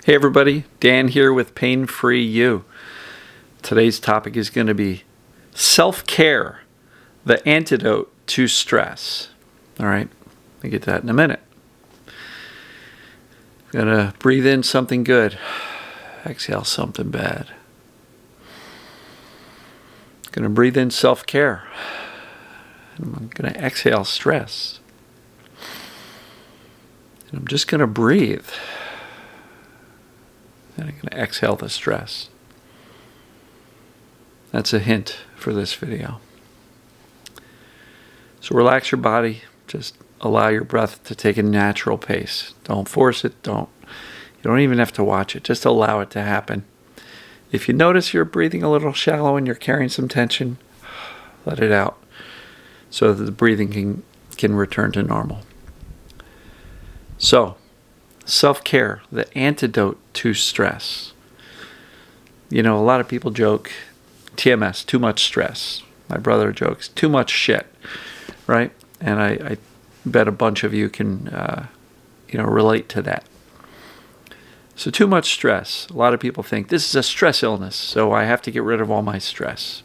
Hey everybody, Dan here with Pain Free You. Today's topic is going to be self-care, the antidote to stress. All right, I'll get to that in a minute. I'm going to breathe in something good, exhale something bad. I'm going to breathe in self-care. I'm going to exhale stress. And I'm just going to breathe. And I'm going to exhale the stress. That's a hint for this video. So relax your body. Just allow your breath to take a natural pace. Don't force it. You don't even have to watch it. Just allow it to happen. If you notice you're breathing a little shallow and you're carrying some tension, let it out so that the breathing can return to normal. So, self-care, the antidote to stress. You know, a lot of people joke, TMS, too much stress. My brother jokes, too much shit, right? And I bet a bunch of you can, relate to that. So too much stress. A lot of people think this is a stress illness, so I have to get rid of all my stress.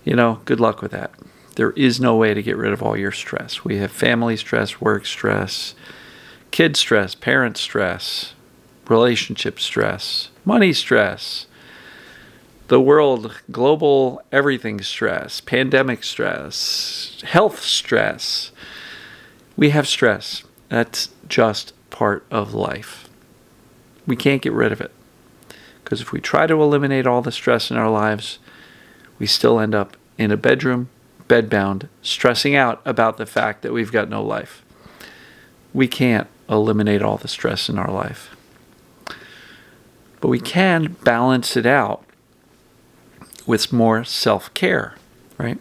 You know, good luck with that. There is no way to get rid of all your stress. We have family stress, work stress, kid stress, parent stress, relationship stress, money stress, the world, global everything stress, pandemic stress, health stress. We have stress. That's just part of life. We can't get rid of it. Because if we try to eliminate all the stress in our lives, we still end up in a bedroom, bedbound, stressing out about the fact that we've got no life. We can't eliminate all the stress in our life. But we can balance it out with more self-care, right?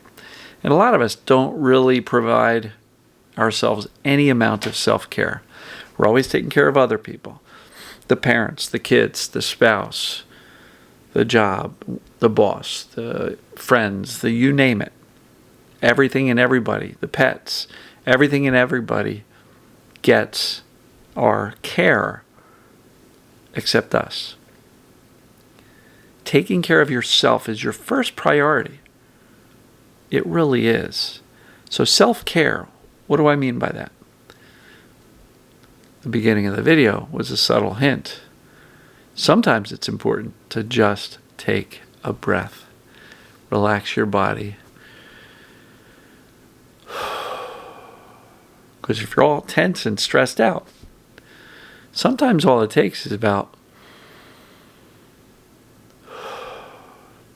And a lot of us don't really provide ourselves any amount of self-care. We're always taking care of other people. The parents, the kids, the spouse, the job, the boss, the friends, you name it. Everything and everybody, the pets, everything and everybody gets our care except us. Taking care of yourself is your first priority. It really is. So self-care, what do I mean by that? The beginning of the video was a subtle hint. Sometimes it's important to just take a breath. Relax your body. Because if you're all tense and stressed out, sometimes all it takes is about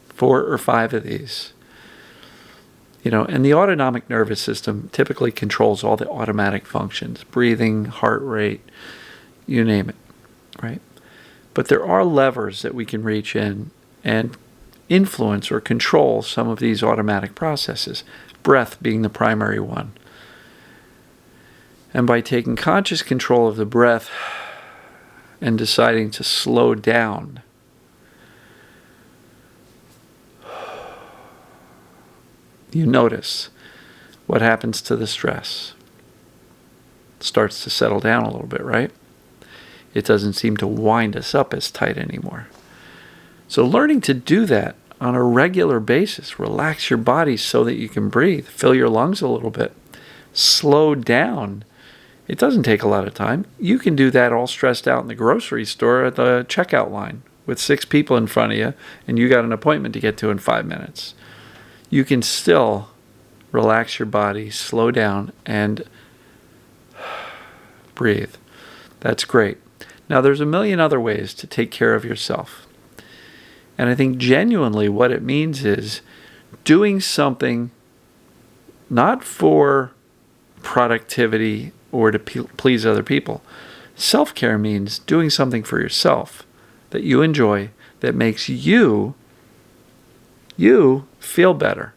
4 or 5 of these. You know, and the autonomic nervous system typically controls all the automatic functions, breathing, heart rate, you name it, right? But there are levers that we can reach in and influence or control some of these automatic processes, breath being the primary one. And by taking conscious control of the breath and deciding to slow down, you notice what happens to the stress. It starts to settle down a little bit, right? It doesn't seem to wind us up as tight anymore. So learning to do that on a regular basis, relax your body so that you can breathe, fill your lungs a little bit, slow down. It doesn't take a lot of time. You can do that all stressed out in the grocery store at the checkout line with 6 people in front of you, and you got an appointment to get to in 5 minutes. You can still relax your body, slow down, and breathe. That's great. Now, there's a million other ways to take care of yourself. And I think genuinely what it means is doing something not for productivity or to please other people. Self-care means doing something for yourself that you enjoy, that makes you feel better.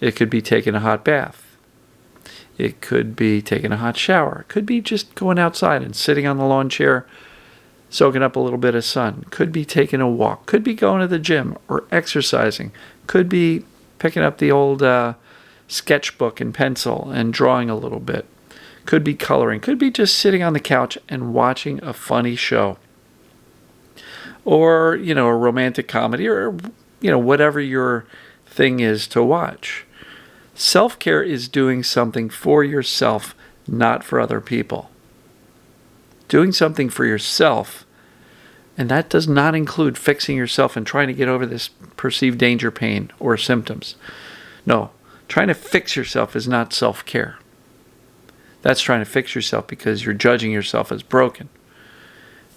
It could be taking a hot bath. It could be taking a hot shower. It could be just going outside and sitting on the lawn chair, soaking up a little bit of sun. Could be taking a walk. Could be going to the gym or exercising. Could be picking up the old sketchbook and pencil and drawing a little bit. Could be coloring. Could be just sitting on the couch and watching a funny show. or, a romantic comedy, or, whatever your thing is to watch. Self-care is doing something for yourself, not for other people. Doing something for yourself, and that does not include fixing yourself and trying to get over this perceived danger, pain, or symptoms. No, trying to fix yourself is not self-care. That's trying to fix yourself because you're judging yourself as broken.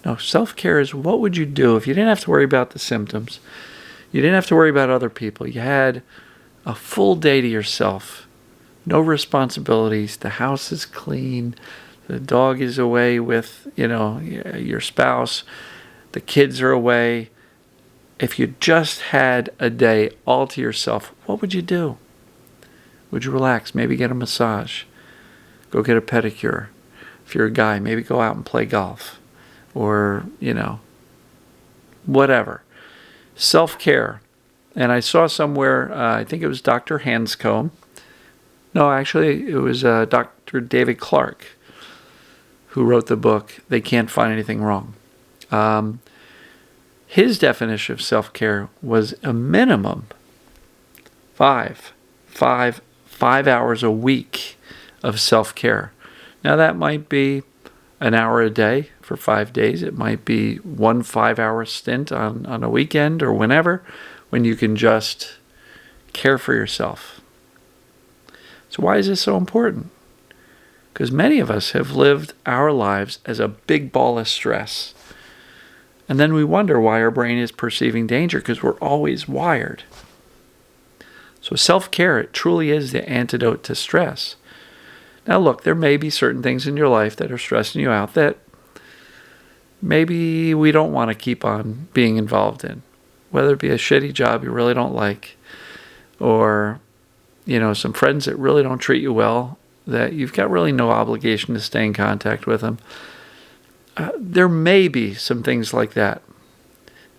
No, self-care is what would you do if you didn't have to worry about the symptoms, you didn't have to worry about other people, you had a full day to yourself, no responsibilities, the house is clean, the dog is away with, your spouse, the kids are away. If you just had a day all to yourself, what would you do? Would you relax? Maybe get a massage. Go get a pedicure. If you're a guy, maybe go out and play golf. Or, whatever. Self-care. And I saw somewhere, I think it was Dr. Hanscom. No, actually, it was Dr. David Clark who wrote the book, They Can't Find Anything Wrong. His definition of self-care was a minimum 5 hours a week of self-care. Now that might be an hour a day for 5 days. It might be 1 5-hour stint on a weekend or whenever, when you can just care for yourself. So why is this so important? Because many of us have lived our lives as a big ball of stress. And then we wonder why our brain is perceiving danger, because we're always wired. So self-care, it truly is the antidote to stress. Now look, there may be certain things in your life that are stressing you out that maybe we don't want to keep on being involved in. Whether it be a shitty job you really don't like, or, some friends that really don't treat you well, that you've got really no obligation to stay in contact with them. There may be some things like that.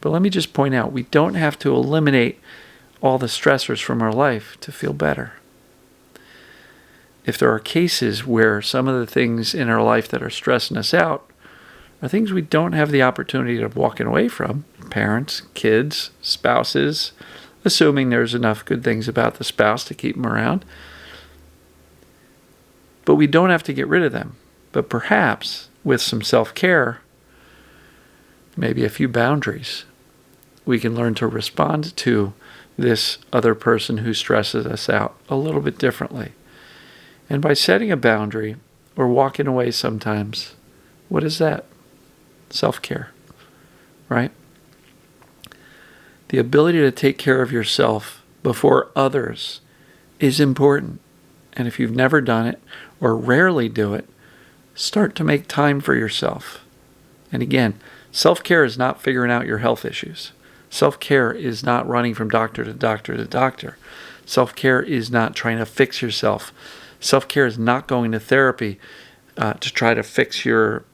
But let me just point out, we don't have to eliminate all the stressors from our life to feel better. If there are cases where some of the things in our life that are stressing us out are things we don't have the opportunity of walking away from, parents, kids, spouses, assuming there's enough good things about the spouse to keep them around. But we don't have to get rid of them. But perhaps with some self-care, maybe a few boundaries, we can learn to respond to this other person who stresses us out a little bit differently. And by setting a boundary or walking away sometimes, what is that? Self-care, right? The ability to take care of yourself before others is important. And if you've never done it or rarely do it, start to make time for yourself. And again, self-care is not figuring out your health issues. Self-care is not running from doctor to doctor to doctor. Self-care is not trying to fix yourself. Self-care is not going to therapy to try to fix your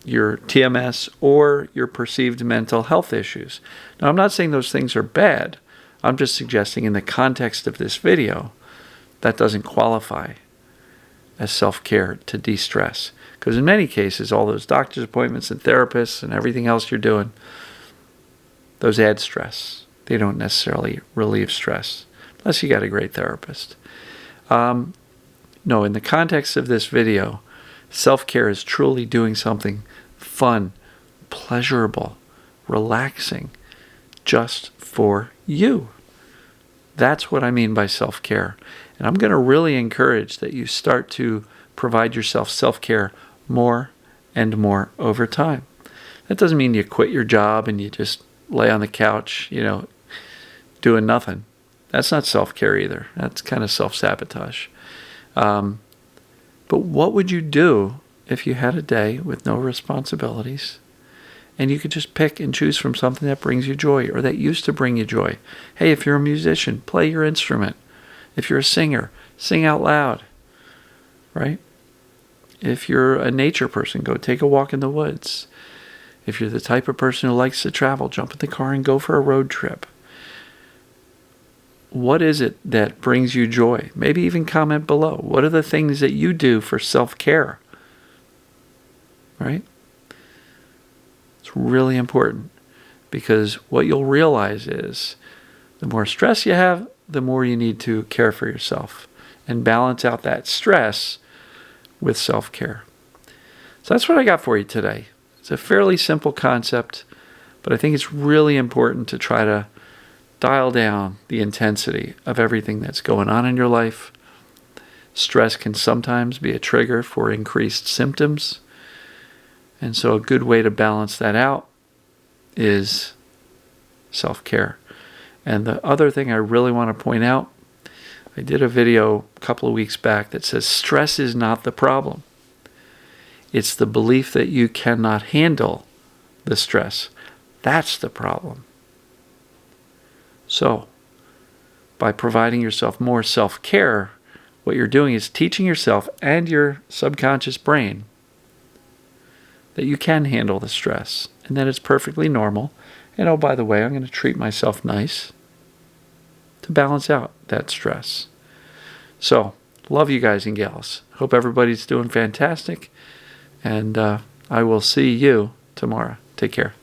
TMS or your perceived mental health issues. Now, I'm not saying those things are bad. I'm just suggesting in the context of this video, that doesn't qualify as self-care to de-stress. Because in many cases, all those doctor's appointments and therapists and everything else you're doing, those add stress. They don't necessarily relieve stress, unless you got a great therapist. No, in the context of this video, self-care is truly doing something fun, pleasurable, relaxing, just for you. That's what I mean by self-care. And I'm going to really encourage that you start to provide yourself self-care more and more over time. That doesn't mean you quit your job and you just lay on the couch, doing nothing. That's not self-care either. That's kind of self-sabotage. But what would you do if you had a day with no responsibilities and you could just pick and choose from something that brings you joy or that used to bring you joy? Hey, if you're a musician, play your instrument. If you're a singer, sing out loud, right? If you're a nature person, go take a walk in the woods. If you're the type of person who likes to travel, jump in the car and go for a road trip. What is it that brings you joy? Maybe even comment below. What are the things that you do for self-care? Right? It's really important. Because what you'll realize is the more stress you have, the more you need to care for yourself and balance out that stress with self-care. So that's what I got for you today. It's a fairly simple concept, but I think it's really important to try to dial down the intensity of everything that's going on in your life. Stress can sometimes be a trigger for increased symptoms. And so a good way to balance that out is self-care. And the other thing I really want to point out, I did a video a couple of weeks back that says stress is not the problem. It's the belief that you cannot handle the stress. That's the problem. So, by providing yourself more self-care, what you're doing is teaching yourself and your subconscious brain that you can handle the stress and that it's perfectly normal. And oh, by the way, I'm going to treat myself nice to balance out that stress. So, love you guys and gals. Hope everybody's doing fantastic. And I will see you tomorrow. Take care.